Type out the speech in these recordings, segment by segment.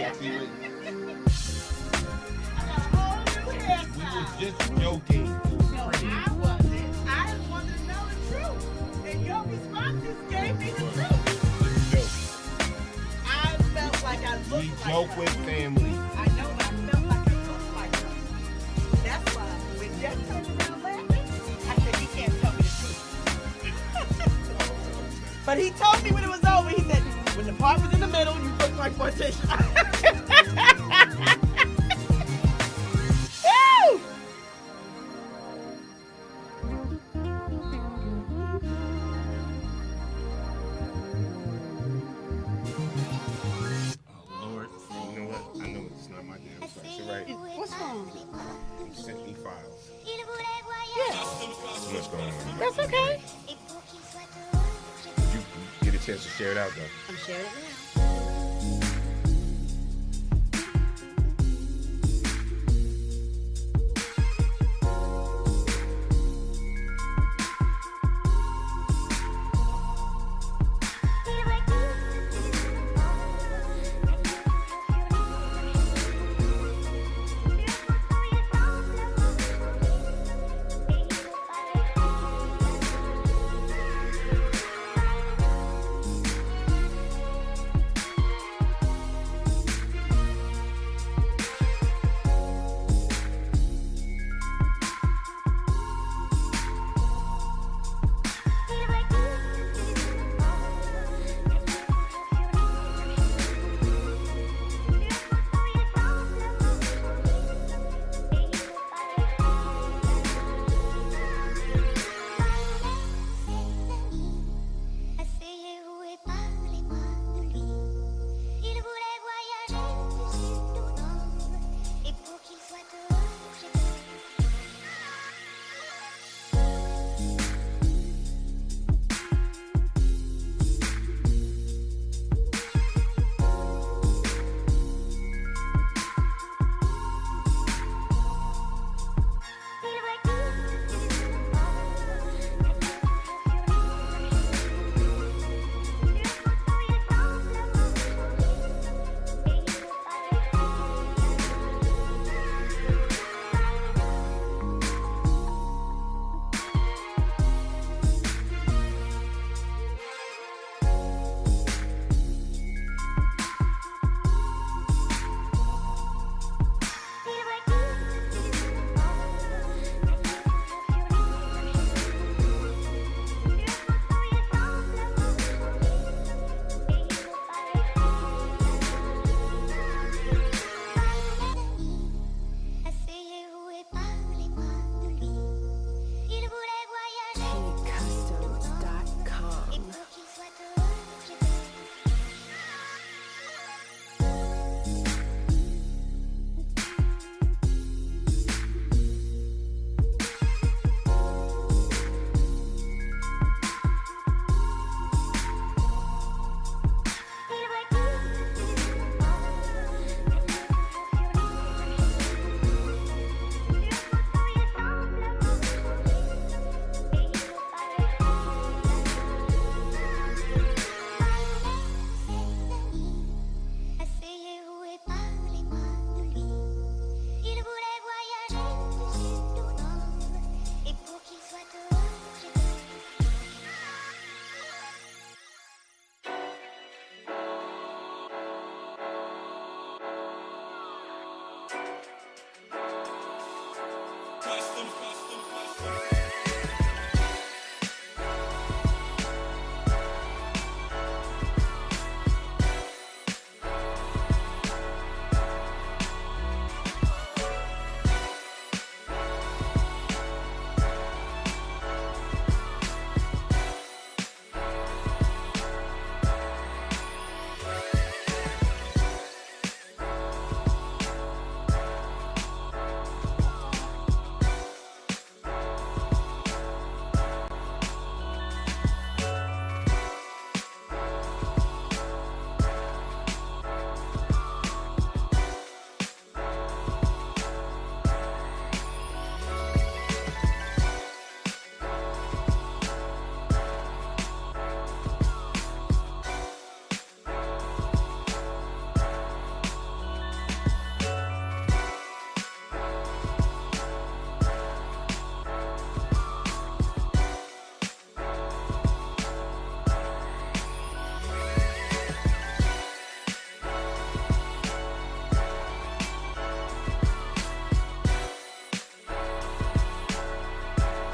Tiffany. I got a whole new We hairstyle. was just joking. No, I wasn't. I just wanted to know the truth. And your responses gave me the truth. Joke. I felt like I We looked like joke her. with family. I know, but I felt like I looked like her. That's why when Jeff turned around laughing, I said, he can't tell me the truth. But he told me when it was over, he said, when the part was in the middle, you look like Morticia. Woo! Oh Lord, you know what? I know it's not my damn son. You're right. What's wrong? You sent me files. Yeah, Too much going on. that's okay. You get a chance to share it out though. I'm sharing it now.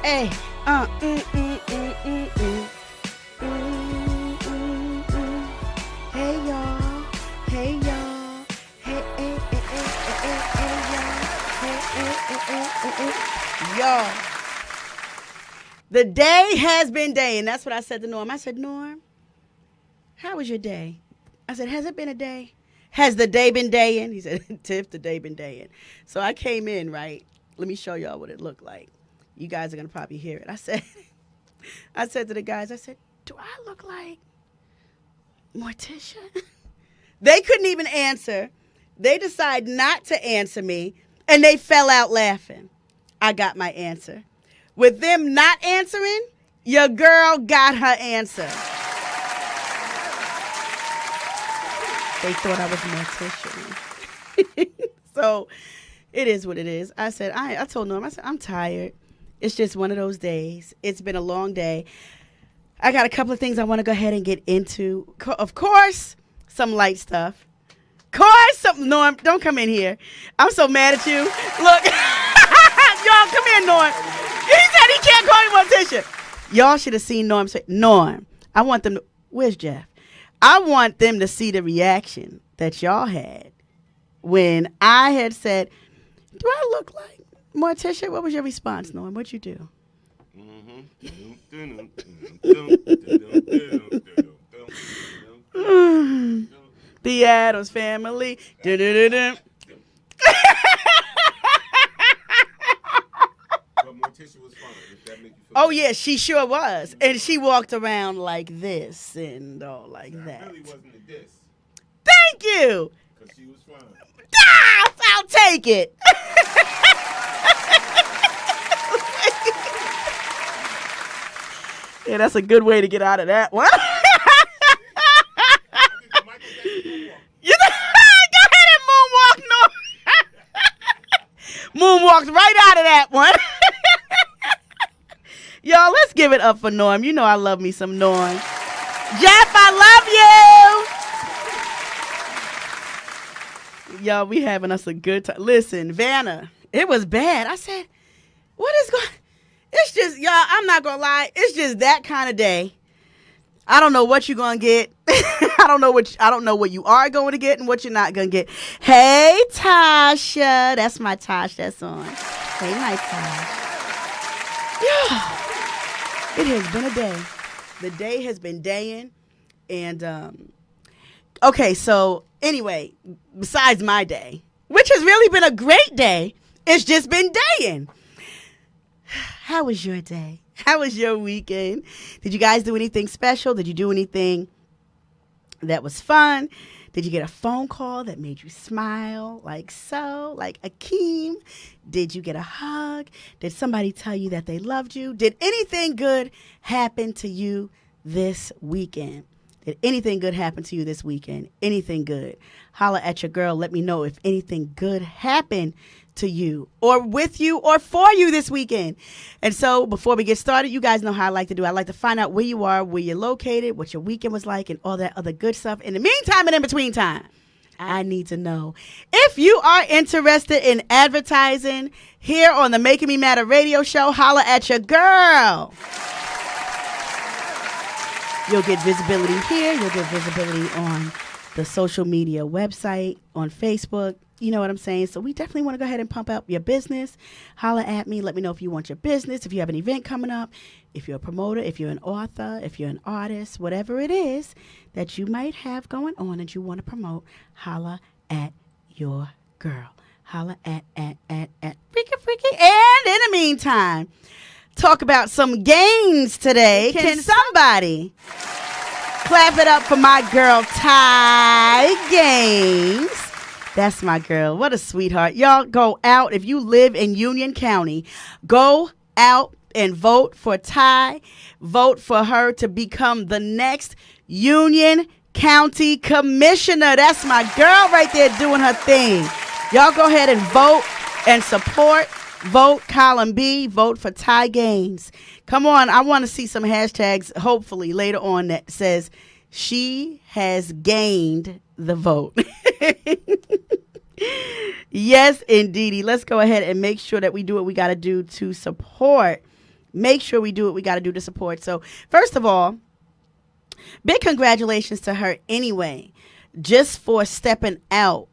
Hey, Hey y'all, hey y'all, hey, y'all. The day has been day, and that's what I said to Norm. I said, Norm, how was your day? I said, has it been a day? Has the day been daying? He said, Tiff, the day been daying. So I came in, right? Let me show y'all what it looked like. You guys are gonna probably hear it. I said to the guys, I said, do I look like Morticia? They couldn't even answer. They decided not to answer me, and they fell out laughing. I got my answer. With them not answering, your girl got her answer. They thought I was Morticia. So it is what it is. I said, I told Norm, I said, I'm tired. It's just one of those days. It's been a long day. I got a couple of things I want to go ahead and get into. Of course, some light stuff. Of course, Norm, don't come in here. I'm so mad at you. Look, y'all, come here, Norm. He said he can't call me Morticia. Y'all should have seen Norm say, Norm, I want them to, where's Jeff? I want them to see the reaction that y'all had when I had said, do I look like Morticia? What was your response, Norm? What'd you do? The Addams Family. Oh yeah, she sure was, and she walked around like this and all like that. Really wasn't a diss. Thank you. Because she was fine. I'll take it. Yeah, that's a good way to get out of that one. Go ahead and moonwalk, Norm. Moonwalked right out of that one. Y'all, let's give it up for Norm. You know I love me some Norm. Jeff, I love you. Y'all, we having us a good time. Listen, Vanna, it was bad. I said, what is going? It's just, y'all, I'm not going to lie. It's just that kind of day. I don't know what you're going to get. I don't know what you are going to get and what you're not going to get. Hey, Tasha. That's my Tosh that's on. Hey, my Tosh. Yeah. It has been a day. The day has been daying. And, okay, so anyway, besides my day, which has really been a great day, it's just been daying. How was your day? How was your weekend? Did you guys do anything special? Did you do anything that was fun? Did you get a phone call that made you smile like so, like Akeem? Did you get a hug? Did somebody tell you that they loved you? Did anything good happen to you this weekend? Did anything good happen to you this weekend? Anything good? Holla at your girl. Let me know if anything good happened to you or with you or for you this weekend. And so before we get started, you guys know how I like to do. I like to find out where you are, where you're located, what your weekend was like, and all that other good stuff. In the meantime and in between time, I need to know if you are interested in advertising here on the Making Me Matter radio show. Holla at your girl. You'll get visibility here. You'll get visibility on the social media website, on Facebook. You know what I'm saying? So we definitely want to go ahead and pump up your business. Holla at me. Let me know if you want your business, if you have an event coming up, if you're a promoter, if you're an author, if you're an artist, whatever it is that you might have going on that you want to promote. Holla at your girl. Holla at Freaky. And in the meantime, talk about some gains today. Can somebody clap it up for my girl, Ty Gaines? That's my girl. What a sweetheart. Y'all go out. If you live in Union County, go out and vote for Ty. Vote for her to become the next Union County Commissioner. That's my girl right there doing her thing. Y'all go ahead and vote and support. Vote column B. Vote for Ty Gaines. Come on. I want to see some hashtags, hopefully, later on that says she has gained the vote. Yes, indeedy. Let's go ahead and make sure that we do what we got to do to support make sure we do what we got to do to support. So first of all, big congratulations to her anyway, just for stepping out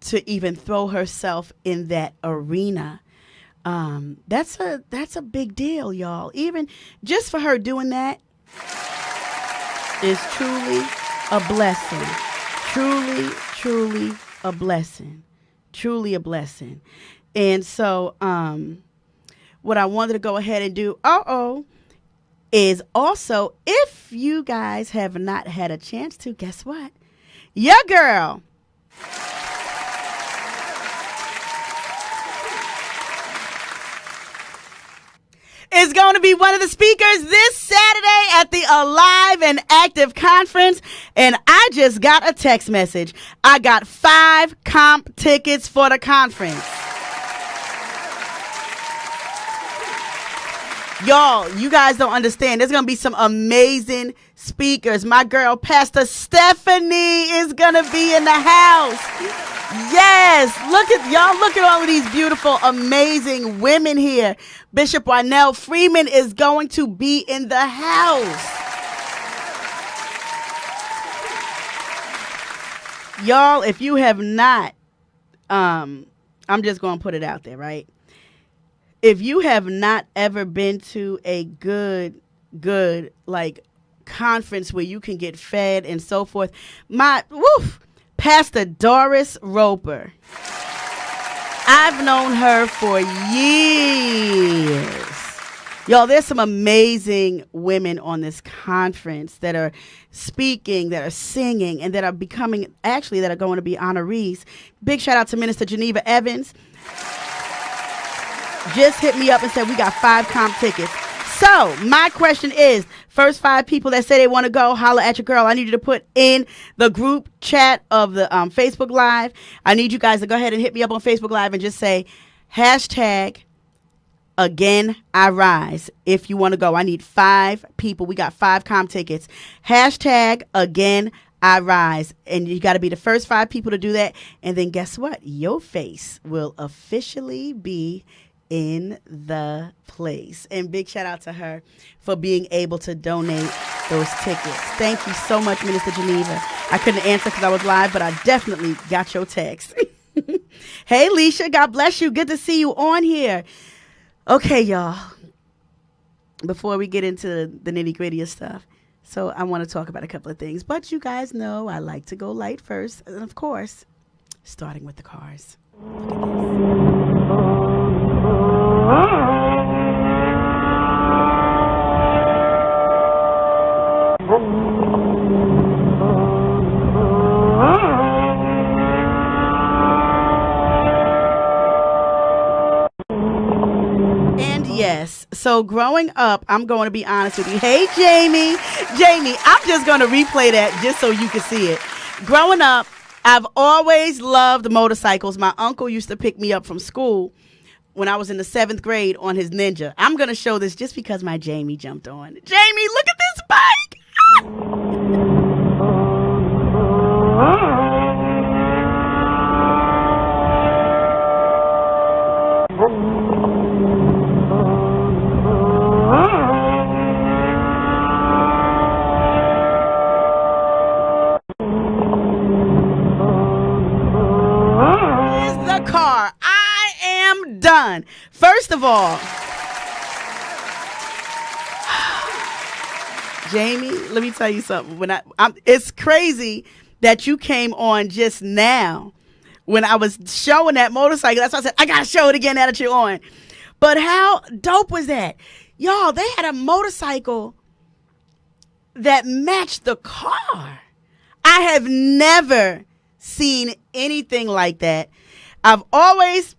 to even throw herself in that arena. That's a big deal, y'all. Even just for her doing that is truly a blessing. Truly a blessing. Truly a blessing. And so what I wanted to go ahead and do is also, if you guys have not had a chance to, guess what? Your girl is going to be one of the speakers this Saturday at the Alive and Active Conference. And I just got a text message. I got 5 comp tickets for the conference. Y'all, you guys don't understand. There's going to be some amazing speakers. My girl, Pastor Stephanie, is going to be in the house. Yes, look at all of these beautiful, amazing women here. Bishop Wynell Freeman is going to be in the house. Y'all, if you have not, I'm just going to put it out there, right? If you have not ever been to a good like conference where you can get fed and so forth, Pastor Doris Roper. I've known her for years. Y'all, there's some amazing women on this conference that are speaking, that are singing, and that are going to be honorees. Big shout out to Minister Geneva Evans. Just hit me up and said we got 5 comp tickets. So my question is, first 5 people that say they want to go, holla at your girl. I need you to put in the group chat of the Facebook Live. I need you guys to go ahead and hit me up on Facebook Live and just say #Again I Rise if you want to go. I need 5 people. We got 5 comp tickets. #Again I Rise. And you got to be the first 5 people to do that. And then guess what? Your face will officially be in the place. And big shout out to her for being able to donate those tickets. Thank you so much, Minister Geneva. I couldn't answer because I was live, but I definitely got your text. Hey, Leisha, God bless you. Good to see you on here. Okay, y'all. Before we get into the nitty-gritty of stuff, so I want to talk about a couple of things. But you guys know I like to go light first. And, of course, starting with the cars. Look at this. And yes, so growing up, I'm going to be honest with you. Hey, Jamie, I'm just going to replay that just so you can see it. Growing up, I've always loved motorcycles. My uncle used to pick me up from school when I was in the 7th grade on his Ninja. I'm going to show this just because my Jamie jumped on. Jamie, look at this bike. Done. First of all, Jamie, let me tell you something. It's crazy that you came on just now when I was showing that motorcycle. That's why I said I gotta show it again now that you're on. But how dope was that, y'all? They had a motorcycle that matched the car. I have never seen anything like that. I've always,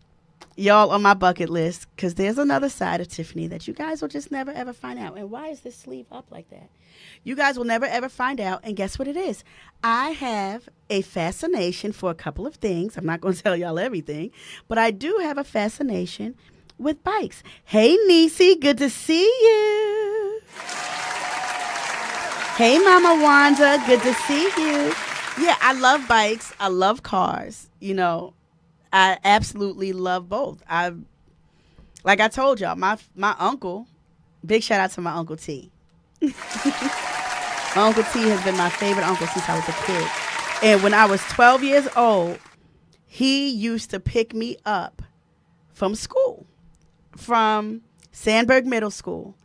y'all, on my bucket list, because there's another side of Tiffany that you guys will just never ever find out. And why is this sleeve up like that? You guys will never ever find out. And guess what it is? I have a fascination for a couple of things. I'm not going to tell y'all everything, but I do have a fascination with bikes. Hey, Niecy, good to see you. Hey, Mama Wanda, good to see you. Yeah, I love bikes. I love cars. You know, I absolutely love both. Like I told y'all, my uncle, big shout out to my Uncle T. My Uncle T has been my favorite uncle since I was a kid. And when I was 12 years old, he used to pick me up from school, from Sandburg Middle School.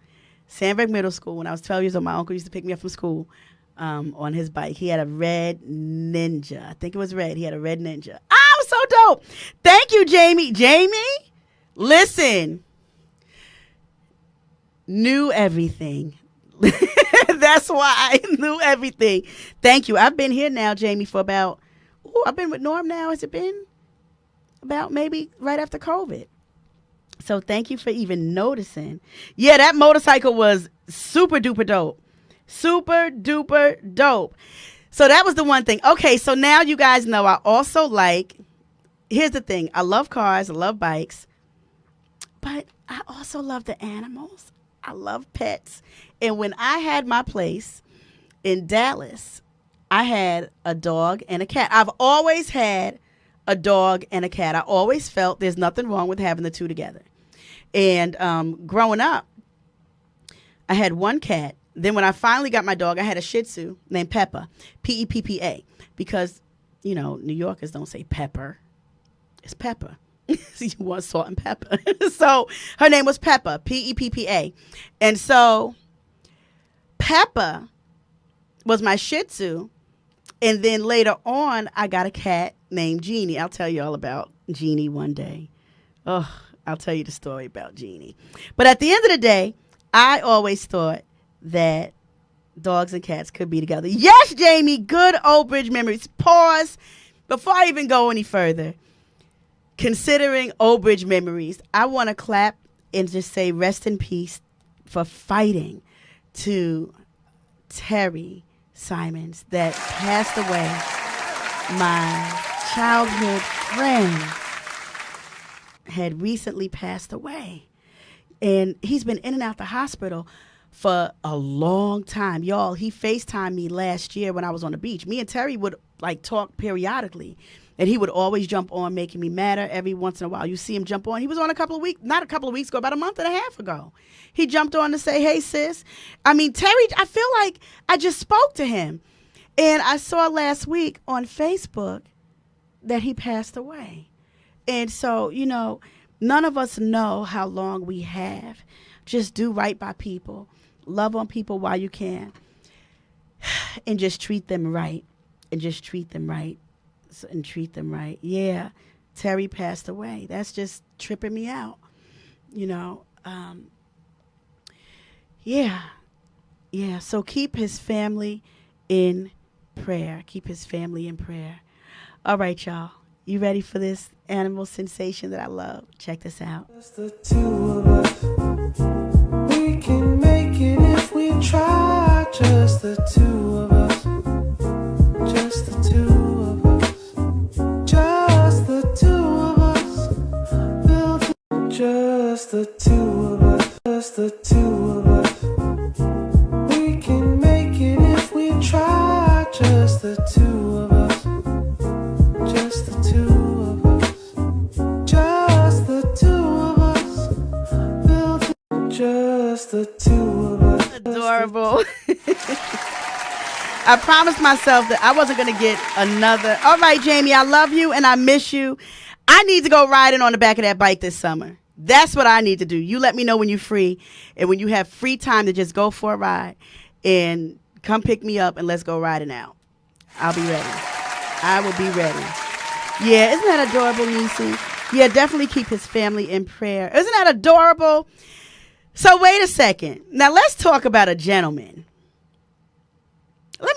Sandburg Middle School. When I was 12 years old, my uncle used to pick me up from school on his bike. He had a red Ninja. I think it was red. He had a red Ninja. Ah, it was so dope. Thank you, Jamie. Jamie, listen. Knew everything. That's why I knew everything. Thank you. I've been here now, Jamie, for about, I've been with Norm now. Has it been about maybe right after COVID? So thank you for even noticing. Yeah, that motorcycle was super duper dope. Super duper dope. So that was the one thing. Okay, so now you guys know I also like, here's the thing. I love cars. I love bikes. But I also love the animals. I love pets. And when I had my place in Dallas, I had a dog and a cat. I've always had a dog and a cat. I always felt there's nothing wrong with having the two together. And growing up, I had one cat. Then when I finally got my dog, I had a Shih Tzu named Peppa, P-E-P-P-A, because, you know, New Yorkers don't say pepper. It's Peppa. You want salt and pepper. So her name was Peppa, P-E-P-P-A. And so Peppa was my Shih Tzu. And then later on, I got a cat named Jeannie. I'll tell you all about Jeannie one day. Oh, I'll tell you the story about Jeannie. But at the end of the day, I always thought that dogs and cats could be together. Yes, Jamie, good old bridge memories. Pause. Before I even go any further, considering old bridge memories, I want to clap and just say rest in peace for fighting to Terry Simons that passed away, my childhood friend had recently passed away. And he's been in and out the hospital for a long time. Y'all, he FaceTimed me last year when I was on the beach. Me and Terry would like talk periodically. And he would always jump on Making Me Matter every once in a while. You see him jump on. He was on not a couple of weeks ago, about a month and a half ago. He jumped on to say, hey, sis. I mean, Terry, I feel like I just spoke to him. And I saw last week on Facebook that he passed away. And so, you know, none of us know how long we have. Just do right by people. Love on people while you can. And just treat them right. And just treat them right. And treat them right. Yeah, Terry passed away. That's just tripping me out. You know, yeah. So keep his family in prayer. Keep his family in prayer. All right, y'all. You ready for this animal sensation that I love? Check this out. Just the two of us. We can make it if we try. Just the two of us. Just the two of us. Just the two of us. Build just the two of us. Just the two of us. We can make it if we try. Just the two of us. Just the two of us. Just the two of us. Build just the two of us. Adorable. I promised myself that I wasn't going to get another. All right, Jamie, I love you and I miss you. I need to go riding on the back of that bike this summer. That's what I need to do. You let me know when you're free and when you have free time to just go for a ride and come pick me up and let's go riding out. I'll be ready. I will be ready. Yeah, isn't that adorable, Niecy? Yeah, definitely keep his family in prayer. Isn't that adorable? So wait a second. Now let's talk about a gentleman. Let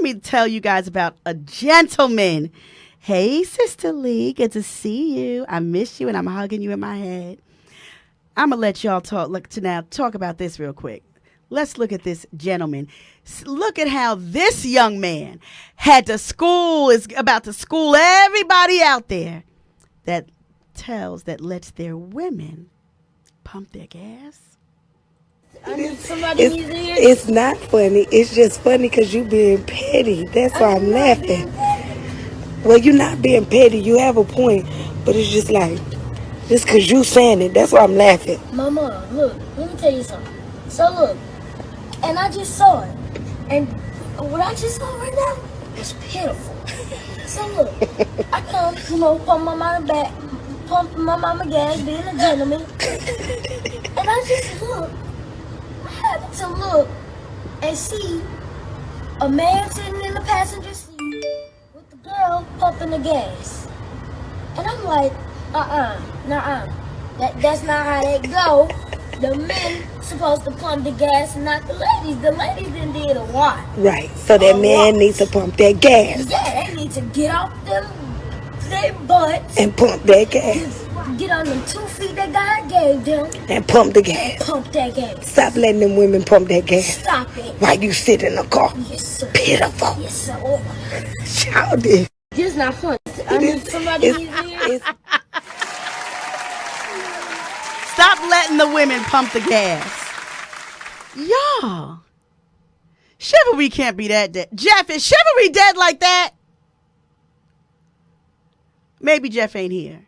me tell you guys about a gentleman. Hey, Sister Lee, good to see you. I miss you and I'm hugging you in my head. I'm going to let y'all talk about this real quick. Let's look at this gentleman. Look at how this young man is about to school everybody out there that lets their women pump their gas. It's not funny. It's just funny because you being petty. That's why I'm laughing. Well, you're not being petty. You have a point. But it's just like, Just because you saying it, that's why I'm laughing. Mama, look, let me tell you something. So look, and I just saw it. And what I just saw right now is pitiful. So look, I come, pump my mama back, pump my mama gas, being a gentleman. And I just look, I happened to look and see a man sitting in the passenger seat with the girl pumping the gas. And I'm like, nuh-uh. That's not how that go. The men supposed to pump the gas, not the ladies. The ladies done did a lot. Right. So that man needs to pump that gas. Yeah, they need to get off their butts and pump that gas. Get on them 2 feet that God gave them. And pump the gas. And pump that gas. Stop letting them women pump that gas. Stop it. While you sit in the car. Yes, sir. Pitiful. Yes, sir. Childish. It's not fun. I mean, somebody needs to hear. Stop letting the women pump the gas. Y'all. Chivalry can't be that dead. Jeff, is chivalry dead like that? Maybe Jeff ain't here.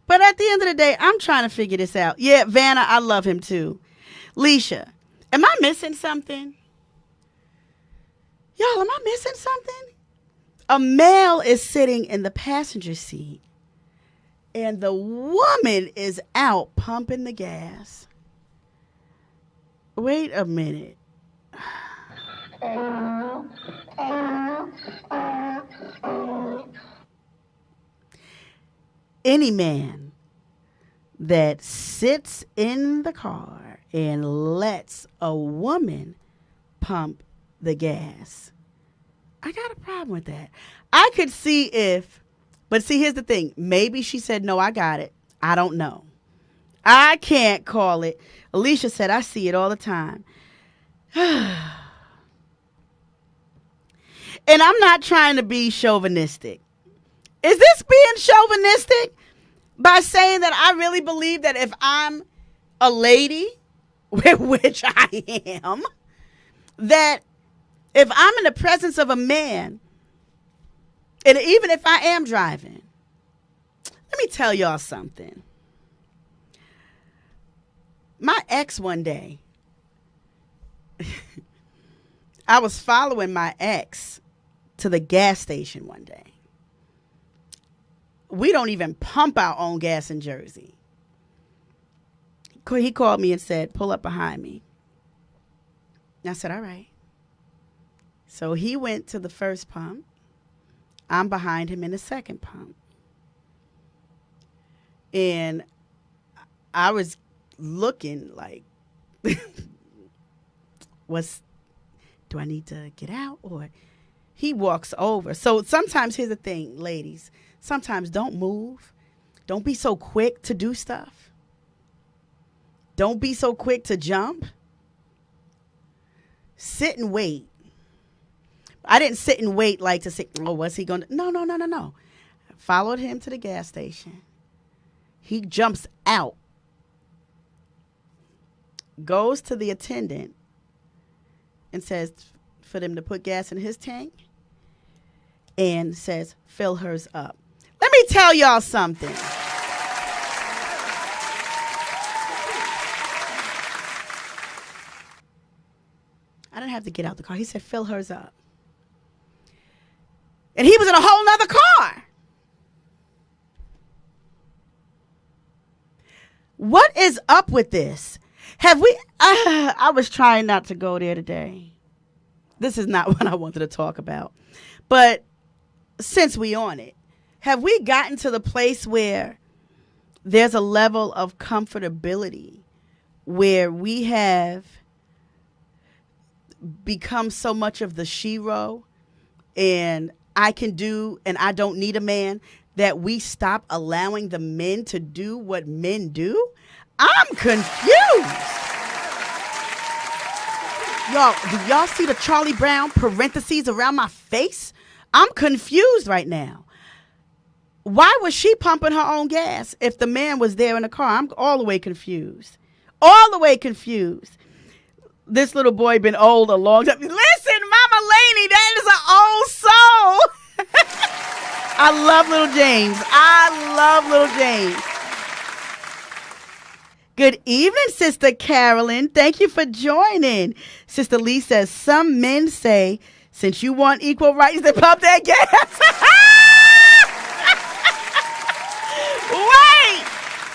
But at the end of the day, I'm trying to figure this out. Yeah, Vanna, I love him too. Leisha, am I missing something? Y'all, am I missing something? A male is sitting in the passenger seat and the woman is out pumping the gas. Wait a minute. Any man that sits in the car and lets a woman pump the gas, I got a problem with that. I could see but see, here's the thing. Maybe she said, no, I got it. I don't know. I can't call it. Alicia said, I see it all the time. And I'm not trying to be chauvinistic. Is this being chauvinistic by saying that I really believe that if I'm a lady, which I am, that if I'm in the presence of a man, and even if I am driving, let me tell y'all something. My ex one day, I was following my ex to the gas station one day. We don't even pump our own gas in Jersey. He called me and said, pull up behind me. And I said, all right. So he went to the first pump. I'm behind him in the second pump. And I was looking like, do I need to get out? Or he walks over. So sometimes, here's the thing, ladies. Sometimes don't move. Don't be so quick to do stuff. Don't be so quick to jump. Sit and wait. I didn't sit and wait like to say, oh, what's he going to? No. I followed him to the gas station. He jumps out. Goes to the attendant and says for them to put gas in his tank and says, fill hers up. Let me tell y'all something. I didn't have to get out the car. He said, fill hers up. And he was in a whole nother car. What is up with this? Have we, I was trying not to go there today. This is not what I wanted to talk about. But since we on it, have we gotten to the place where there's a level of comfortability where we have become so much of the shero and I can do and I don't need a man that we stop allowing the men to do what men do? I'm confused. Y'all, do y'all see the Charlie Brown parentheses around my face? I'm confused right now. Why was she pumping her own gas if the man was there in the car? I'm all the way confused. All the way confused. This little boy been old a long time. Listen, Mama Laney, that is an old soul. I love little James. Good evening, Sister Carolyn. Thank you for joining. Sister Lee says, some men say, since you want equal rights, to pump that gas. Wait,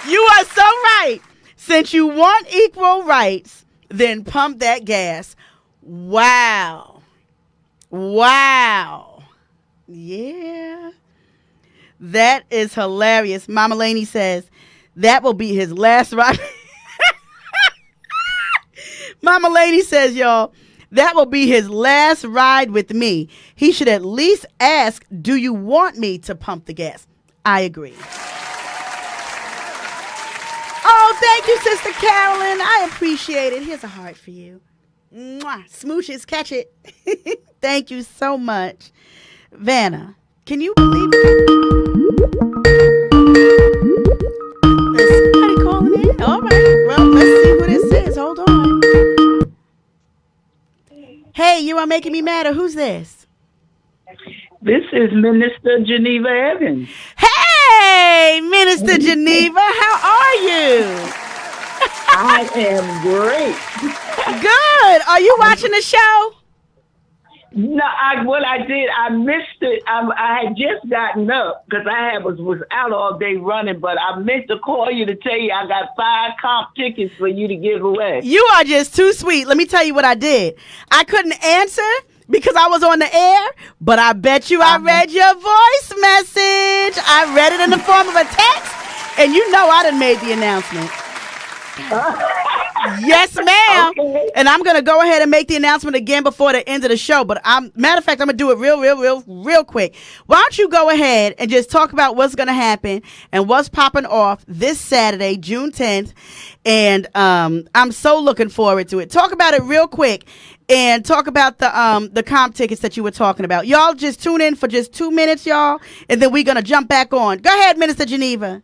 you are so right. Since you want equal rights, then pump that gas. Wow. Yeah. That is hilarious. Mama Laney says, that will be his last ride. Mama Laney says, y'all, that will be his last ride with me. He should at least ask, do you want me to pump the gas? I agree. Oh, thank you, Sister Carolyn. I appreciate it. Here's a heart for you. Mwah. Smooches, catch it. Thank you so much. Vanna, can you believe it? Is somebody calling in? All right. Well, let's see who this is. Hold on. Hey, you are making me mad. Or who's this? This is Minister Geneva Evans. Hey, Minister Geneva, how are you? I am great. Good. Are you watching the show? No, what I did, I missed it. I had just gotten up because was out all day running, but I meant to call you to tell you I got 5 comp tickets for you to give away. You are just too sweet. Let me tell you what I did. I couldn't answer because I was on the air, but I bet you I read your voice message. I read it in the form of a text, and you know I done made the announcement. Yes, ma'am. Okay. And I'm going to go ahead and make the announcement again before the end of the show. But matter of fact, I'm going to do it real quick. Why don't you go ahead and just talk about what's going to happen and what's popping off this Saturday, June 10th. And I'm so looking forward to it. Talk about it real quick and talk about the comp tickets that you were talking about. Y'all just tune in for just 2 minutes, y'all. And then we're going to jump back on. Go ahead, Minister Geneva.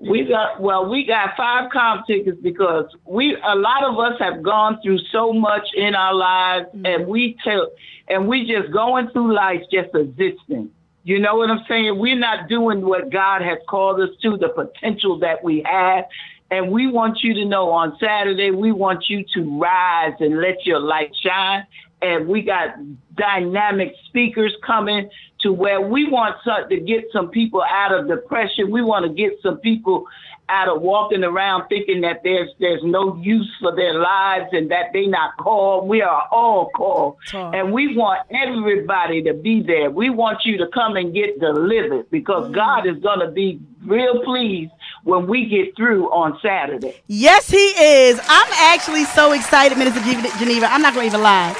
We got 5 comp tickets because a lot of us have gone through so much in our lives, and we just going through life just existing. You know what I'm saying? We're not doing what God has called us to, the potential that we have. And we want you to know on Saturday, we want you to rise and let your light shine. And we got dynamic speakers coming to where we want to get some people out of depression. We want to get some people out of walking around thinking that there's no use for their lives and that they not called. We are all called. And we want everybody to be there. We want you to come and get delivered because God is going to be real pleased when we get through on Saturday. Yes, he is. I'm actually so excited, Minister Geneva. I'm not going to even lie.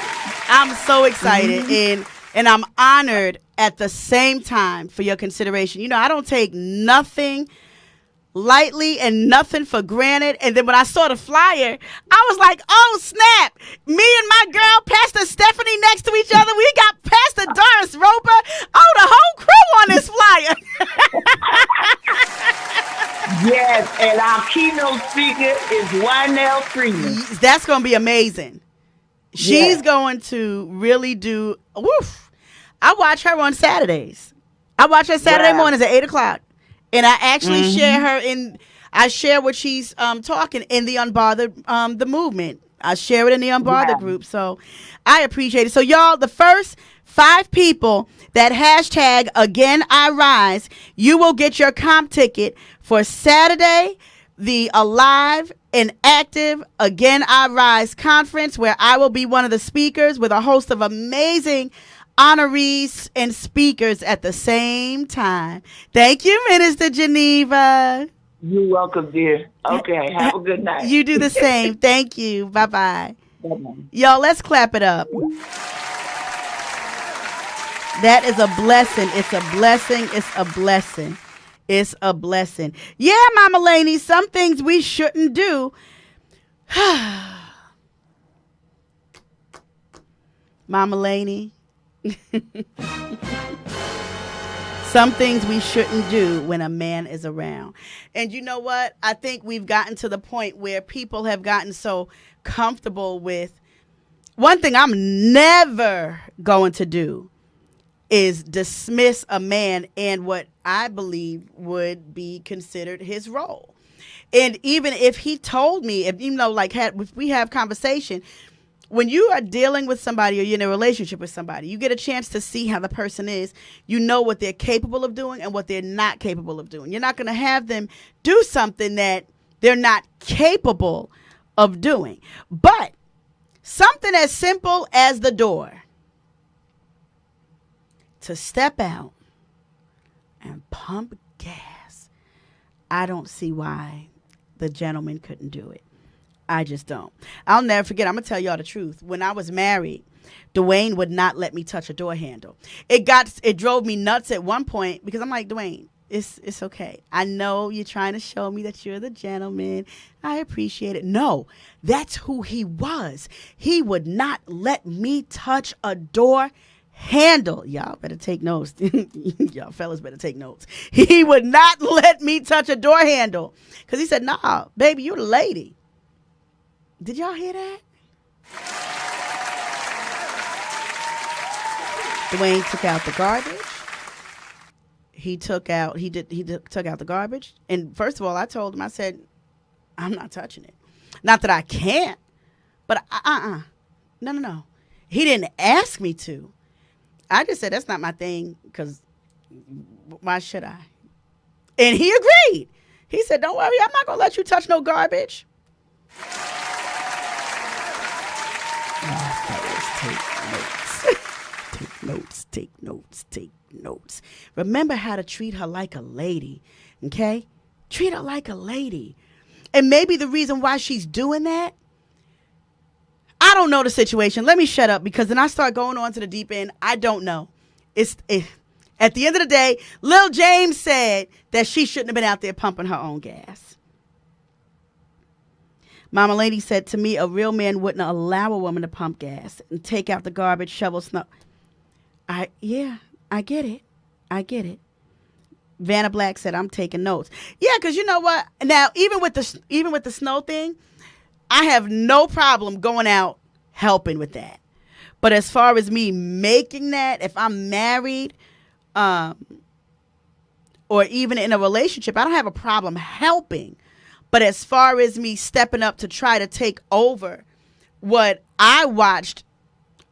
I'm so excited and I'm honored at the same time for your consideration. You know, I don't take nothing lightly and nothing for granted. And then when I saw the flyer, I was like, oh, snap. Me and my girl, Pastor Stephanie, next to each other. We got Pastor Doris Roper. Oh, the whole crew on this flyer. Yes, and our keynote speaker is Wynell Freeman. That's going to be amazing. She's going to really do, woof. I watch her on Saturdays. I watch her Saturday mornings at 8 o'clock. And I actually share what she's talking in the Unbothered, the movement. I share it in the Unbothered group. So I appreciate it. So y'all, the first 5 people that hashtag Again I Rise, you will get your comp ticket for Saturday, the Alive and Active Again I Rise conference, where I will be one of the speakers with a host of amazing honorees and speakers at the same time. Thank you, Minister Geneva. You're welcome, dear. Okay, have a good night. You do the same. Thank you. Bye-bye. Bye-bye. Y'all, let's clap it up. That is a blessing. It's a blessing. It's a blessing. It's a blessing. Yeah, Mama Laney, some things we shouldn't do. Mama Laney. Some things we shouldn't do when a man is around. And you know what? I think we've gotten to the point where people have gotten so comfortable with, one thing I'm never going to do is dismiss a man and what I believe would be considered his role. And even if he told me, if you know, like if we have conversation, when you are dealing with somebody or you're in a relationship with somebody, you get a chance to see how the person is. You know what they're capable of doing and what they're not capable of doing. You're not going to have them do something that they're not capable of doing. But something as simple as the door, to step out and pump gas, I don't see why the gentleman couldn't do it. I just don't. I'll never forget. I'm going to tell y'all the truth. When I was married, Dwayne would not let me touch a door handle. It drove me nuts at one point because I'm like, Dwayne, it's okay. I know you're trying to show me that you're the gentleman. I appreciate it. No, that's who he was. He would not let me touch a door handle. Y'all better take notes. Y'all fellas better take notes. He would not let me touch a door handle because he said, nah, baby, you're the lady. Did y'all hear that? Dwayne took out the garbage. He took out the garbage. And first of all, I told him, I said, I'm not touching it. Not that I can't, but no. He didn't ask me to. I just said, that's not my thing, because why should I? And he agreed. He said, don't worry, I'm not going to let you touch no garbage. Take notes. Remember how to treat her like a lady, okay? Treat her like a lady. And maybe the reason why she's doing that, I don't know the situation. Let me shut up, because then I start going on to the deep end. I don't know. At the end of the day, Lil James said that she shouldn't have been out there pumping her own gas. Mama Lady said, to me, a real man wouldn't allow a woman to pump gas and take out the garbage, shovel snow. I get it. Vanna Black said, I'm taking notes. Yeah, because you know what? Now, even with the snow thing, I have no problem going out helping with that. But as far as me making that, if I'm married, or even in a relationship, I don't have a problem helping. But as far as me stepping up to try to take over what I watched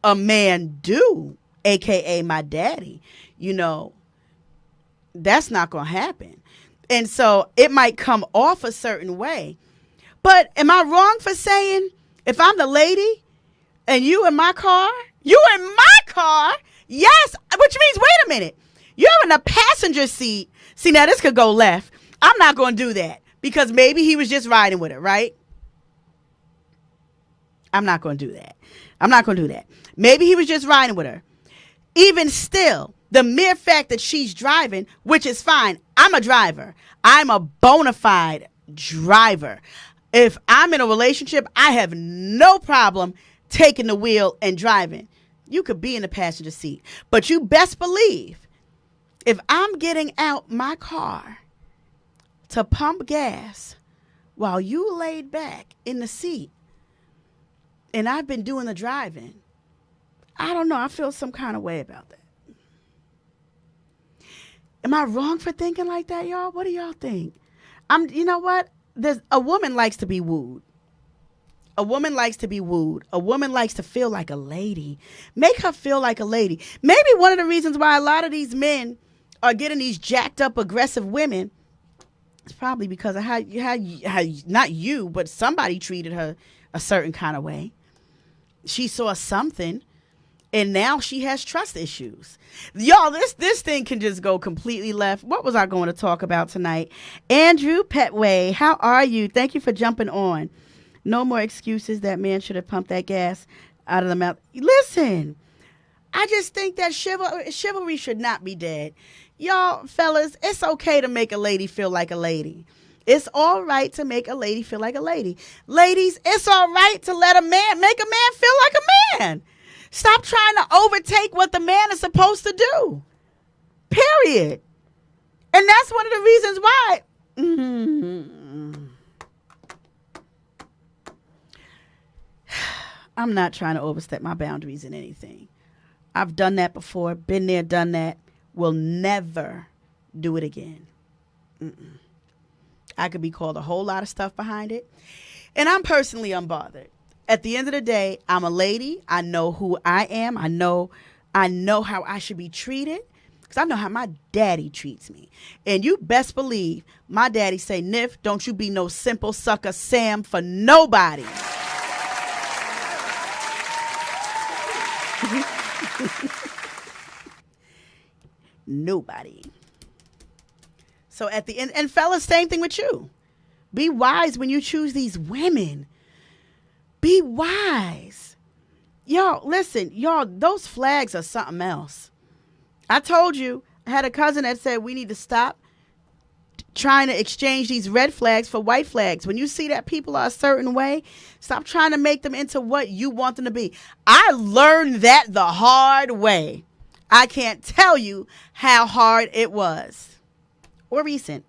a man do, AKA my daddy, you know, that's not going to happen. And so it might come off a certain way. But am I wrong for saying, if I'm the lady and you in my car, yes, which means, wait a minute, you're in the passenger seat. See, now this could go left. I'm not going to do that. Because maybe he was just riding with her, right? I'm not going to do that. Maybe he was just riding with her. Even still, the mere fact that she's driving, which is fine. I'm a driver. I'm a bona fide driver. If I'm in a relationship, I have no problem taking the wheel and driving. You could be in the passenger seat. But you best believe, if I'm getting out my car to pump gas while you laid back in the seat and I've been doing the driving, I don't know. I feel some kind of way about that. Am I wrong for thinking like that, y'all? What do y'all think? You know what? A woman likes to be wooed. A woman likes to be wooed. A woman likes to feel like a lady. Make her feel like a lady. Maybe one of the reasons why a lot of these men are getting these jacked up, aggressive women, it's probably because of how not you, but somebody treated her a certain kind of way. She saw something, and now she has trust issues. Y'all, this thing can just go completely left. What was I going to talk about tonight? Andrew Petway, how are you? Thank you for jumping on. No more excuses. That man should have pumped that gas out of the mouth. Listen, I just think that chivalry should not be dead. Y'all, fellas, it's okay to make a lady feel like a lady. It's all right to make a lady feel like a lady. Ladies, it's all right to make a man feel like a man. Stop trying to overtake what the man is supposed to do. Period. And that's one of the reasons why. I'm not trying to overstep my boundaries in anything. I've done that before, been there, done that. Will never do it again. I could be called a whole lot of stuff behind it. And I'm personally unbothered. At the end of the day, I'm a lady. I know who I am. I know how I should be treated because I know how my daddy treats me. And you best believe my daddy say, Nif, don't you be no simple sucker Sam for nobody. Nobody. So at the end, and fellas, same thing with you. Be wise when you choose these women. Be wise. Y'all, listen, y'all, those flags are something else. I told you, I had a cousin that said we need to stop trying to exchange these red flags for white flags. When you see that people are a certain way, stop trying to make them into what you want them to be. I learned that the hard way. I can't tell you how hard it was. Or recent.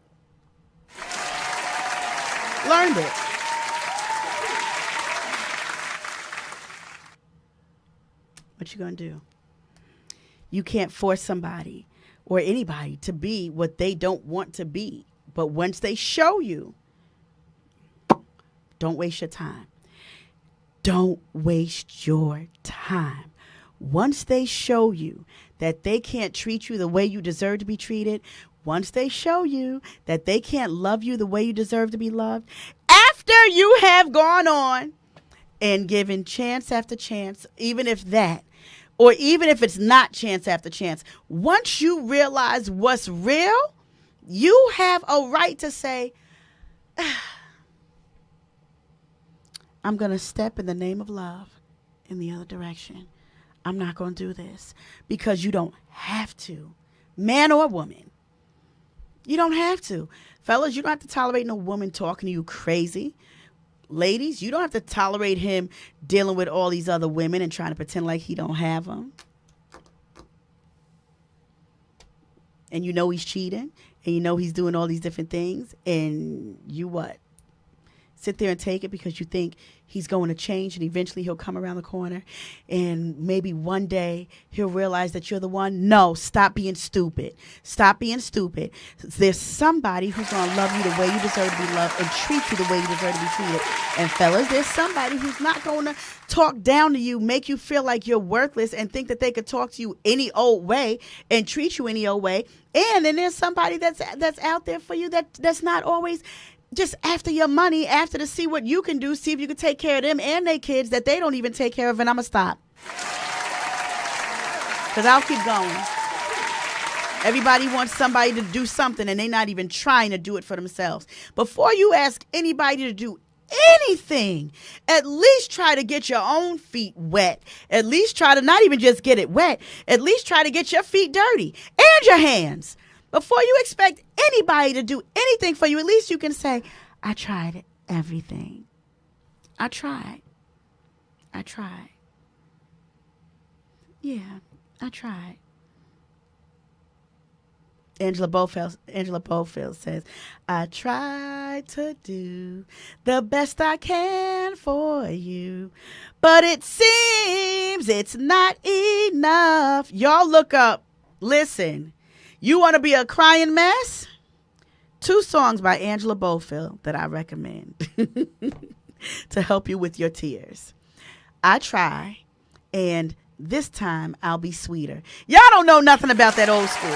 Learned it. What you gonna do? You can't force somebody or anybody to be what they don't want to be. But once they show you, don't waste your time. Don't waste your time. Once they show you that they can't treat you the way you deserve to be treated, once they show you that they can't love you the way you deserve to be loved, after you have gone on and given chance after chance, even if that, or even if it's not chance after chance, once you realize what's real, you have a right to say, I'm going to step in the name of love in the other direction. I'm not going to do this because you don't have to, man or woman. You don't have to. Fellas, you don't have to tolerate no woman talking to you crazy. Ladies, you don't have to tolerate him dealing with all these other women and trying to pretend like he don't have them. And you know he's cheating. And you know he's doing all these different things. And you what? Sit there and take it because you think he's going to change and eventually he'll come around the corner and maybe one day he'll realize that you're the one. No, stop being stupid. Stop being stupid. There's somebody who's going to love you the way you deserve to be loved and treat you the way you deserve to be treated. And fellas, there's somebody who's not going to talk down to you, make you feel like you're worthless and think that they could talk to you any old way and treat you any old way. And then there's somebody that's out there for you that's not always just after your money, after to see what you can do, see if you can take care of them and their kids that they don't even take care of, and I'm going to stop. Because I'll keep going. Everybody wants somebody to do something, and they're not even trying to do it for themselves. Before you ask anybody to do anything, at least try to get your own feet wet. At least try to not even just get it wet. At least try to get your feet dirty and your hands. Before you expect anybody to do anything for you, at least you can say, I tried everything. I tried. Yeah, I tried. Angela Bofield says, I try to do the best I can for you, but it seems it's not enough. Y'all look up, listen. You want to be a crying mess? 2 songs by Angela Bofield that I recommend to help you with your tears. I Try and This Time I'll Be Sweeter. Y'all don't know nothing about that old school.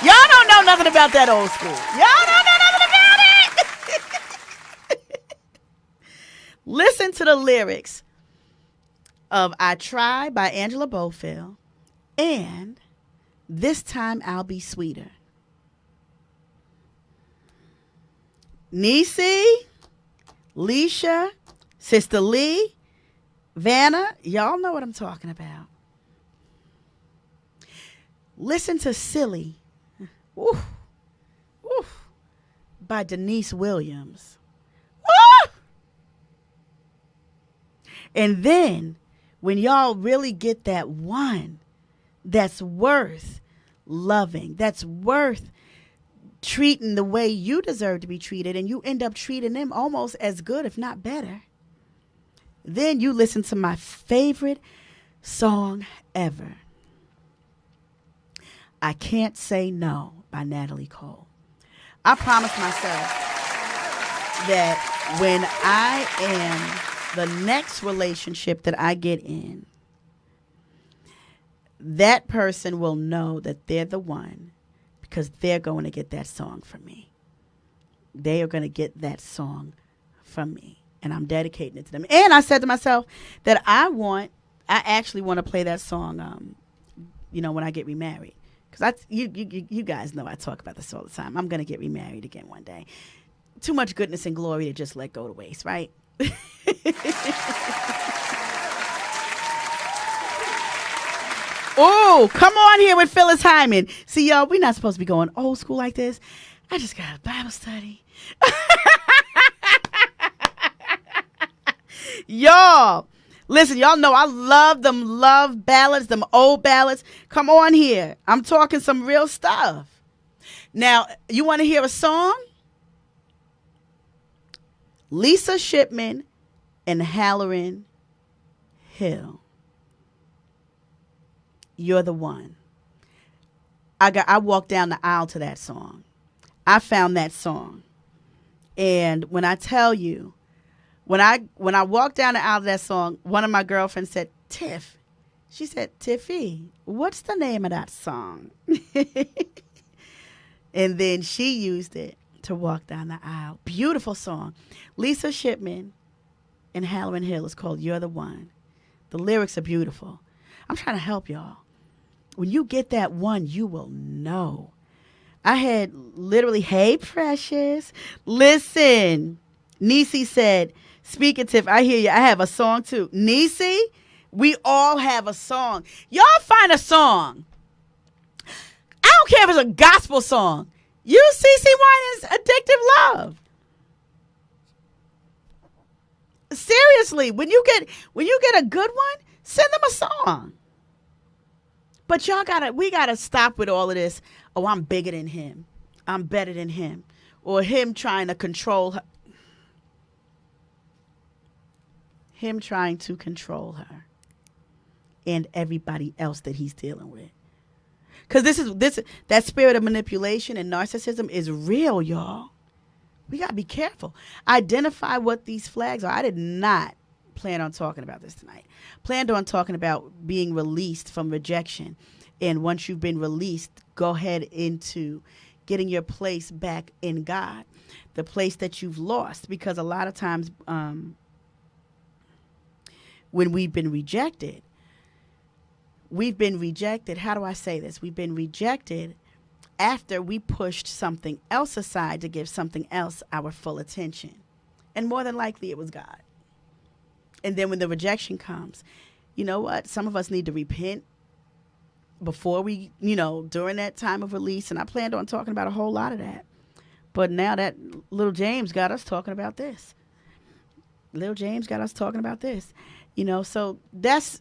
Y'all don't know nothing about that old school. Y'all don't know nothing about it. Listen to the lyrics of I Try by Angela Bofield and This Time I'll Be Sweeter. Niecy, Leisha, Sister Lee, Vanna, y'all know what I'm talking about. Listen to Silly, oof, oof, by Denise Williams. Woo! And then, when y'all really get that one that's worth loving, that's worth treating the way you deserve to be treated, and you end up treating them almost as good, if not better, then you listen to my favorite song ever, I Can't Say No by Natalie Cole. I promised myself that when I am the next relationship that I get in, that person will know that they're the one because they're going to get that song from me. They are going to get that song from me, and I'm dedicating it to them. And I said to myself that I actually want to play that song, when I get remarried. Because you guys know I talk about this all the time. I'm going to get remarried again one day. Too much goodness and glory to just let go to waste, right? Oh, come on here with Phyllis Hyman. See, y'all, we're not supposed to be going old school like this. I just got a Bible study. Y'all, listen, y'all know I love them love ballads, them old ballads. Come on here. I'm talking some real stuff. Now, you want to hear a song? Lisa Shipman and Halloran Hill. You're the one. I walked down the aisle to that song. I found that song. And when I tell you, when I walked down the aisle to that song, one of my girlfriends said, Tiff. She said, Tiffy, what's the name of that song? And then she used it to walk down the aisle. Beautiful song. Lisa Shipman and Halloran Hill is called You're the One. The lyrics are beautiful. I'm trying to help y'all. When you get that one, you will know. I had literally, hey, precious. Listen, Niecy said, speaking Tiff, I hear you. I have a song too. Niecy, we all have a song. Y'all find a song. I don't care if it's a gospel song. Use CeCe Winans' Addictive Love. Seriously, when you get a good one, send them a song. But we gotta stop with all of this. Oh, I'm bigger than him. I'm better than him. Or him trying to control her. Him trying to control her. And everybody else that he's dealing with. Because that spirit of manipulation and narcissism is real, y'all. We gotta be careful. Identify what these flags are. I did not plan on talking about this tonight. Planned on talking about being released from rejection. And once you've been released, go ahead into getting your place back in God, the place that you've lost. Because a lot of times when we've been rejected, how do I say this? We've been rejected after we pushed something else aside to give something else our full attention. And more than likely it was God. And then when the rejection comes, you know what? Some of us need to repent before we, during that time of release. And I planned on talking about a whole lot of that. But now that little James got us talking about this. So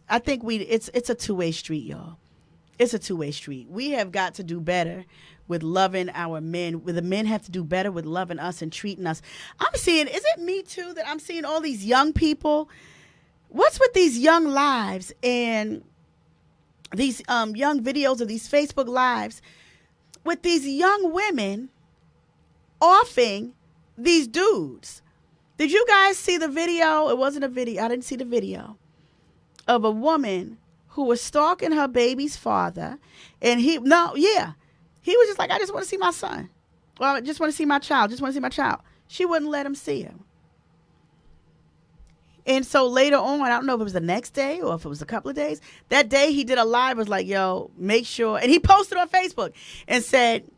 I think it's a two-way street, y'all. It's a two-way street. We have got to do better with loving our men. The men have to do better with loving us and treating us. I'm seeing, is it me too that I'm seeing all these young people? What's with these young lives and these young videos of these Facebook lives with these young women offing these dudes? Did you guys see the video? It wasn't a video. I didn't see the video of a woman who was stalking her baby's father. And he was just like, I just want to see my son. Well, I just want to see my child. She wouldn't let him see him. And so later on, I don't know if it was the next day or if it was a couple of days. That day he did a live, was like, yo, make sure. And he posted on Facebook and said,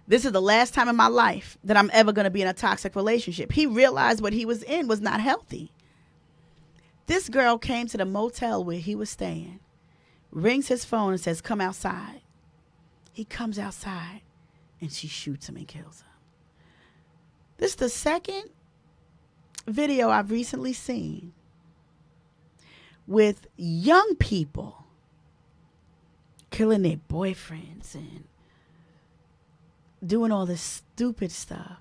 this is the last time in my life that I'm ever going to be in a toxic relationship. He realized what he was in was not healthy. This girl came to the motel where he was staying, rings his phone and says, come outside. He comes outside and she shoots him and kills him. This is the second video I've recently seen with young people killing their boyfriends and doing all this stupid stuff.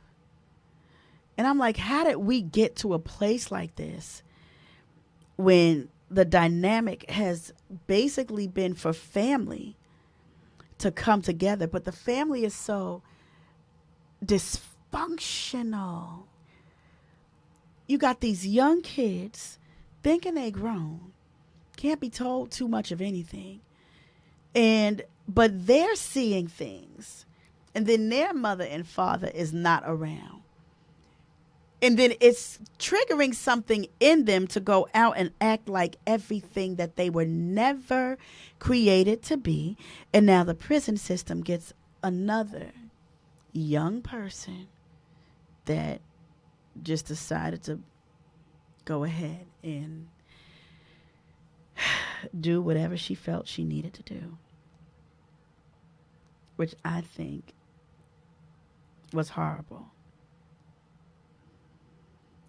And I'm like, how did we get to a place like this when the dynamic has basically been for family to come together, but the family is so dysfunctional. You got these young kids thinking they grown, can't be told too much of anything, but they're seeing things, and then their mother and father is not around, and then it's triggering something in them to go out and act like everything that they were never created to be. And now the prison system gets another young person that just decided to go ahead and do whatever she felt she needed to do, which I think was horrible.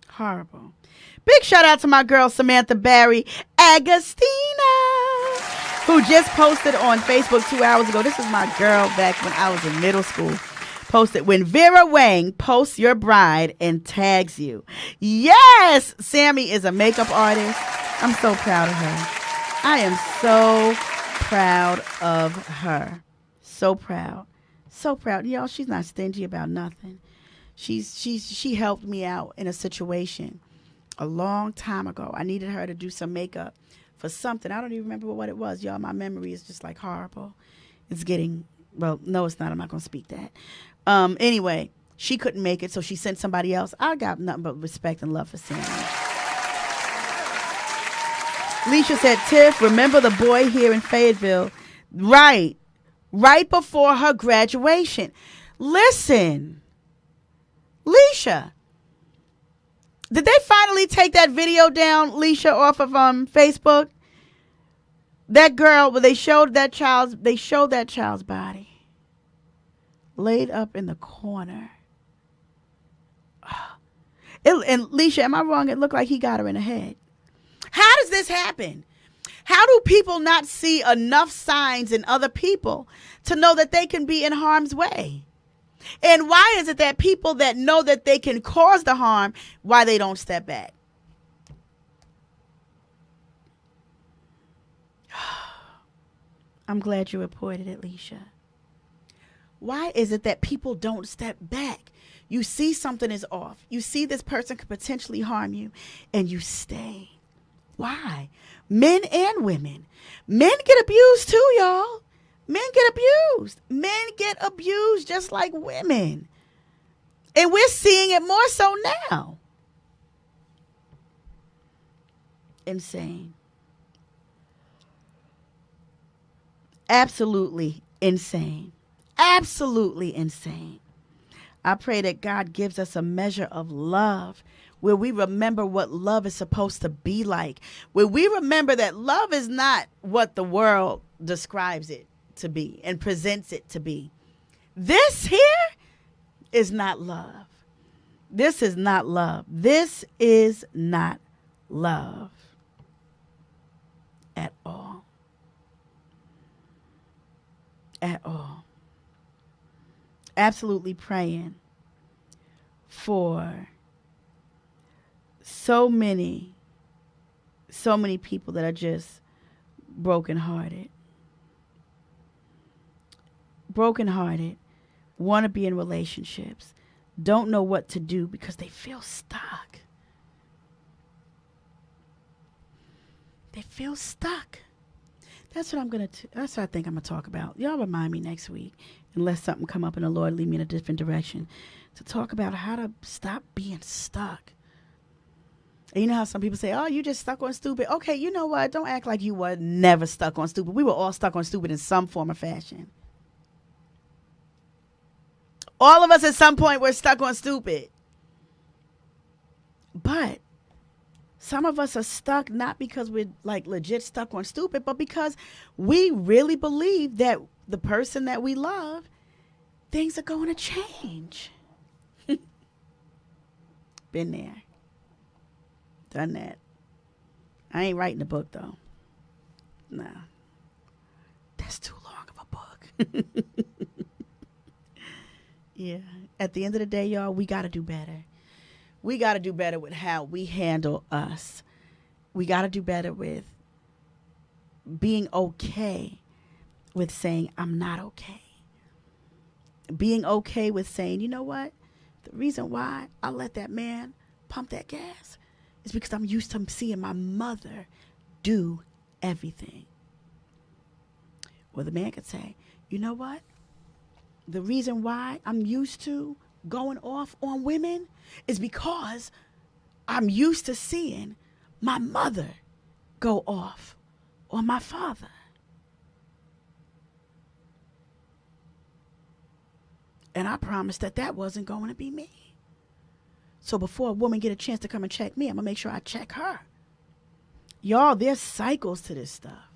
Horrible. Big shout out to my girl Samantha Barry Agostina, who just posted on Facebook 2 hours ago. This is my girl back when I was in middle school. Posted, when Vera Wang posts your bride and tags you. Yes, Sammy is a makeup artist. I'm so proud of her. I am so proud of her. So proud. So proud. Y'all, she's not stingy about nothing. She helped me out in a situation a long time ago. I needed her to do some makeup for something. I don't even remember what it was, y'all. My memory is just like horrible. It's getting, well, no, it's not. I'm not going to speak that. Anyway, she couldn't make it, so she sent somebody else. I got nothing but respect and love for Sammy. Leisha said, Tiff, remember the boy here in Fayetteville? Right before her graduation. Listen. Leisha, did they finally take that video down, Leisha, off of Facebook? That girl, where they showed that child's body laid up in the corner. And Leisha, am I wrong? It looked like he got her in the head. How does this happen? How do people not see enough signs in other people to know that they can be in harm's way? And why is it that people that know that they can cause the harm, why they don't step back? I'm glad you reported it, Leisha. Why is it that people don't step back? You see something is off. You see this person could potentially harm you, and you stay. Why? Men and women. Men get abused too, y'all. Men get abused. Men get abused just like women. And we're seeing it more so now. Insane. Absolutely insane. Absolutely insane. I pray that God gives us a measure of love where we remember what love is supposed to be like, where we remember that love is not what the world describes it to be and presents it to be. This here is not love. This is not love. This is not love at all. At all. Absolutely praying for so many people that are just brokenhearted, want to be in relationships, don't know what to do because they feel stuck. They feel stuck. That's what that's what I think I'm going to talk about. Y'all remind me next week, unless something come up and the Lord lead me in a different direction, to talk about how to stop being stuck. And you know how some people say, oh, you just stuck on stupid. Okay, you know what? Don't act like you were never stuck on stupid. We were all stuck on stupid in some form or fashion. All of us at some point were stuck on stupid. But some of us are stuck not because we're like legit stuck on stupid, but because we really believe that the person that we love, things are going to change. Been there. Done that. I ain't writing a book though. Nah. That's too long of a book. Yeah. At the end of the day, y'all, we got to do better. We got to do better with how we handle us. We got to do better with being okay with saying, I'm not okay. Being okay with saying, you know what? The reason why I let that man pump that gas is because I'm used to seeing my mother do everything. Well, the man could say, you know what? The reason why I'm used to going off on women is because I'm used to seeing my mother go off on my father. And I promised that that wasn't going to be me. So before a woman get a chance to come and check me, I'm going to make sure I check her. Y'all, there's cycles to this stuff.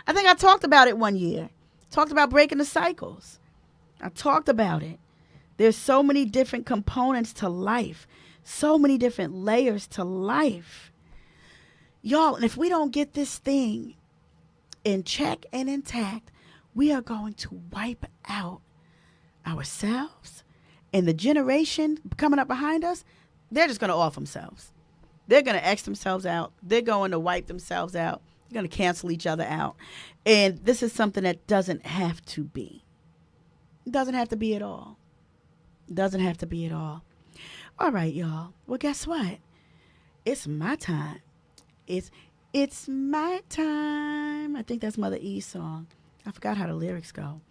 I think I talked about it one year. Talked about breaking the cycles. I talked about it. There's so many different components to life. So many different layers to life. Y'all, and if we don't get this thing in check and intact, we are going to wipe out ourselves. And the generation coming up behind us, they're just going to off themselves. They're going to X themselves out. They're going to wipe themselves out. They're going to cancel each other out. And this is something that doesn't have to be. It doesn't have to be at all. It doesn't have to be at all. All right, y'all. Well, guess what? It's my time. It's my time. I think that's Mother E's song. I forgot how the lyrics go.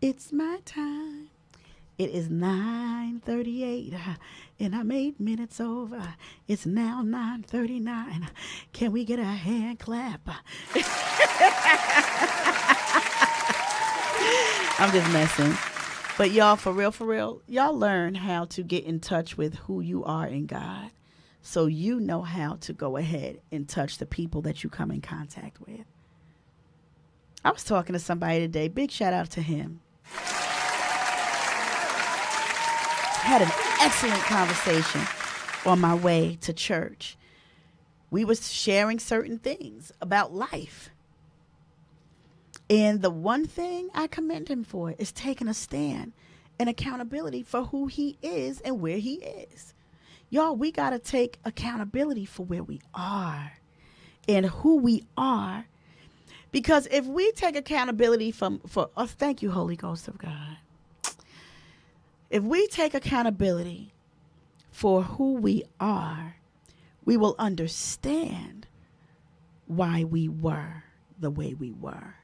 It's my time. It is 9:38, and I'm 8 minutes over. It's now 9:39. Can we get a hand clap? I'm just messing. But y'all, for real, y'all learn how to get in touch with who you are in God. So you know how to go ahead and touch the people that you come in contact with. I was talking to somebody today. Big shout out to him. Had an excellent conversation on my way to church. We was sharing certain things about life. And the one thing I commend him for is taking a stand and accountability for who he is and where he is. Y'all, we got to take accountability for where we are and who we are. Because if we take accountability for us, thank you, Holy Ghost of God. If we take accountability for who we are, we will understand why we were the way we were.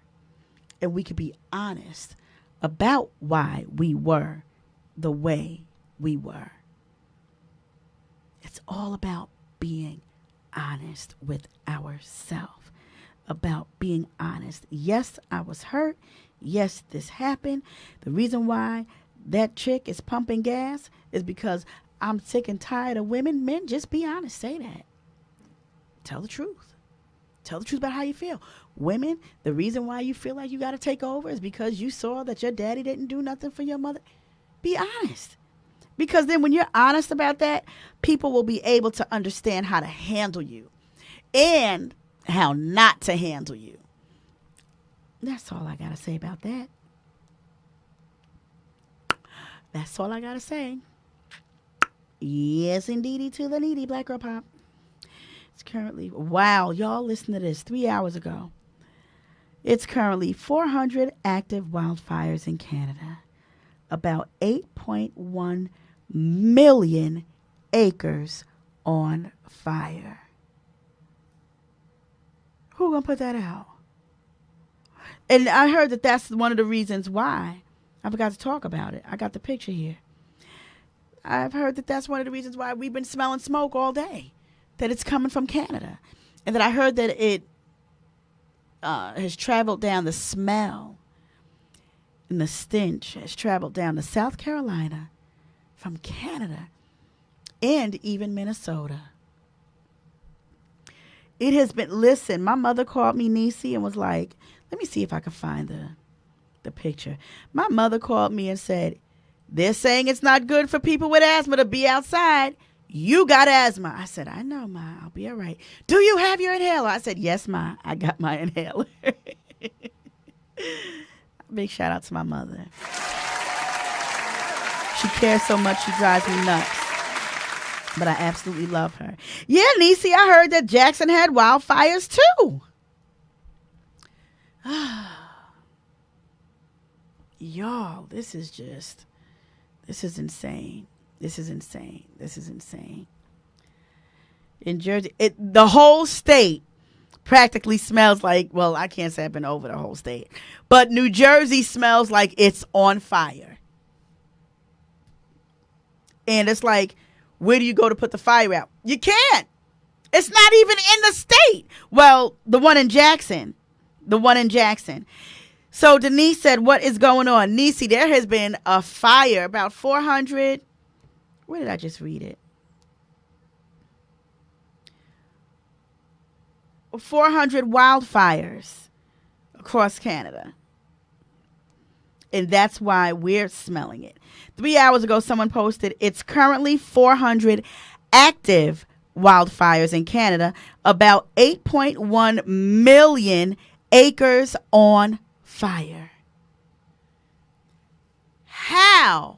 And we can be honest about why we were the way we were. It's all about being honest with ourselves, about being honest. Yes, I was hurt. Yes, this happened. The reason why that chick is pumping gas is because I'm sick and tired of women. Men, just be honest. Say that. Tell the truth. Tell the truth about how you feel. Women, the reason why you feel like you got to take over is because you saw that your daddy didn't do nothing for your mother. Be honest. Because then when you're honest about that, people will be able to understand how to handle you and how not to handle you. That's all I got to say about that. That's all I got to say. Yes, indeedy, to the needy, Black Girl Pop. It's currently, wow, y'all listen to this 3 hours ago. It's currently 400 active wildfires in Canada. About 8.1 million acres on fire. Who gonna put that out? And I heard that that's one of the reasons why. I forgot to talk about it. I got the picture here. I've heard that that's one of the reasons why we've been smelling smoke all day. That it's coming from Canada. And that I heard that it has traveled down, the smell and the stench has traveled down to South Carolina from Canada and even Minnesota. It has been, listen, my mother called me Niecy and was like, let me see if I can find the picture. My mother called me and said, they're saying it's not good for people with asthma to be outside. You got asthma. I said, I know, Ma. I'll be all right. Do you have your inhaler? I said, yes, Ma. I got my inhaler. Big shout out to my mother. She cares so much, she drives me nuts. But I absolutely love her. Yeah, Niecy, I heard that Jackson had wildfires too. Y'all, this is This is insane. This is insane. This is insane. In Jersey, the whole state practically smells like, well, I can't say I've been over the whole state, but New Jersey smells like it's on fire. And it's like, where do you go to put the fire out? You can't. It's not even in the state. Well, the one in Jackson. So Denise said, what is going on? Nisi, there has been a fire, about 400. Where did I just read it? 400 wildfires across Canada. And that's why we're smelling it. 3 hours ago, someone posted, it's currently 400 active wildfires in Canada, about 8.1 million acres on fire. How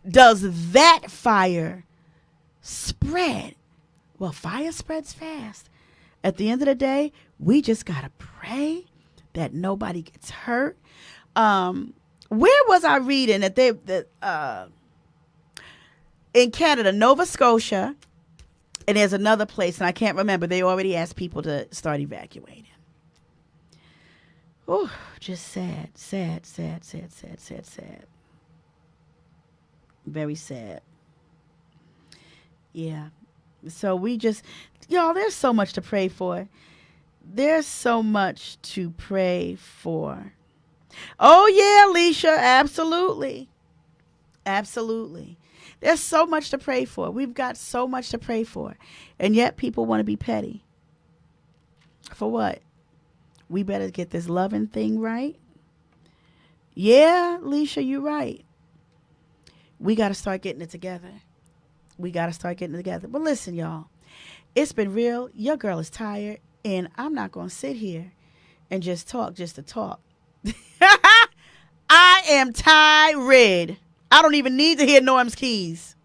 does that fire spread? Well, fire spreads fast. At the end of the day, we just got to pray that nobody gets hurt. Where was I reading that in Canada, Nova Scotia, and there's another place, and I can't remember, they already asked people to start evacuating. Oh, just sad. Very sad. Yeah. So we just, y'all, there's so much to pray for. There's so much to pray for. Oh, yeah, Alicia, absolutely. Absolutely. There's so much to pray for. We've got so much to pray for. And yet people want to be petty. For what? We better get this loving thing right. Yeah, Alicia, you're right. We got to start getting it together. But listen, y'all, it's been real. Your girl is tired, and I'm not going to sit here and just talk just to talk. I am tired. I don't even need to hear Norm's keys.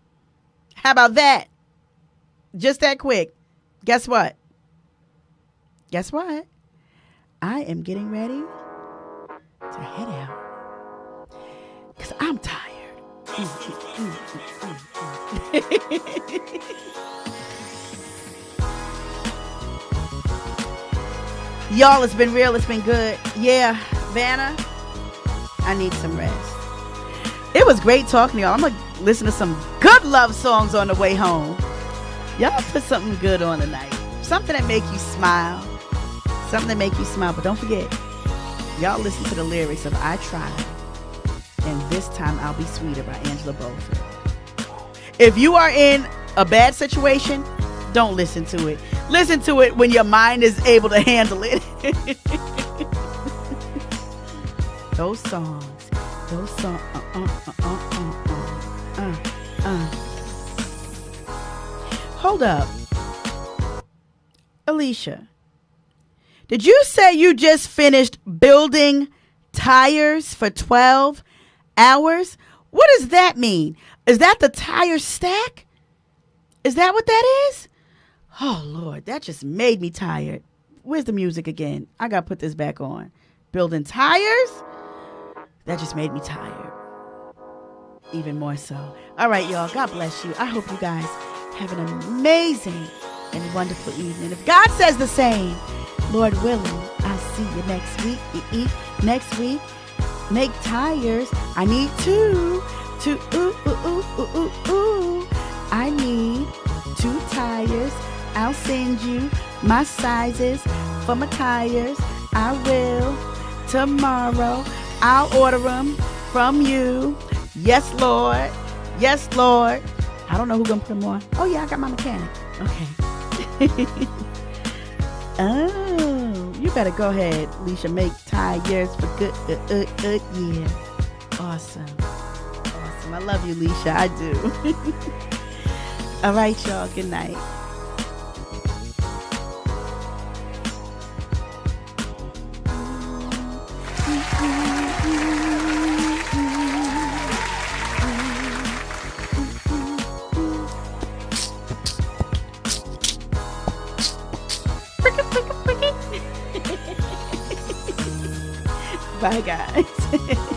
How about that? Just that quick. Guess what? I am getting ready to head out because I'm tired. Y'all, it's been real. It's been good. Yeah, Vanna, I need some rest. It was great talking to y'all. I'm going to listen to some good love songs on the way home. Y'all put something good on tonight. Something that make you smile. But don't forget, y'all listen to the lyrics of I Tried, and This Time I'll Be Sweeter by Angela Beaufort. If you are in a bad situation, don't listen to it. Listen to it when your mind is able to handle it. Those songs. Hold up. Alicia, did you say you just finished building tires for 12 hours? What does that mean? Is that the tire stack? Is that what that is? Oh, Lord, that just made me tired. Where's the music again? I got to put this back on. Building tires? That just made me tired. Even more so. All right, y'all. God bless you. I hope you guys have an amazing and wonderful evening. If God says the same, Lord willing, I'll see you next week. Next week, make tires. I need two. I need 2 tires. I'll send you my sizes for my tires. I will tomorrow. I'll order them from you. Yes, Lord. Yes, Lord. I don't know who's going to put them on. Oh, yeah, I got my mechanic. Okay. Oh, you better go ahead, Alicia. Make tires for good. Yeah. Awesome. I love you, Alicia. I do. All right, y'all. Good night. Bye, guys.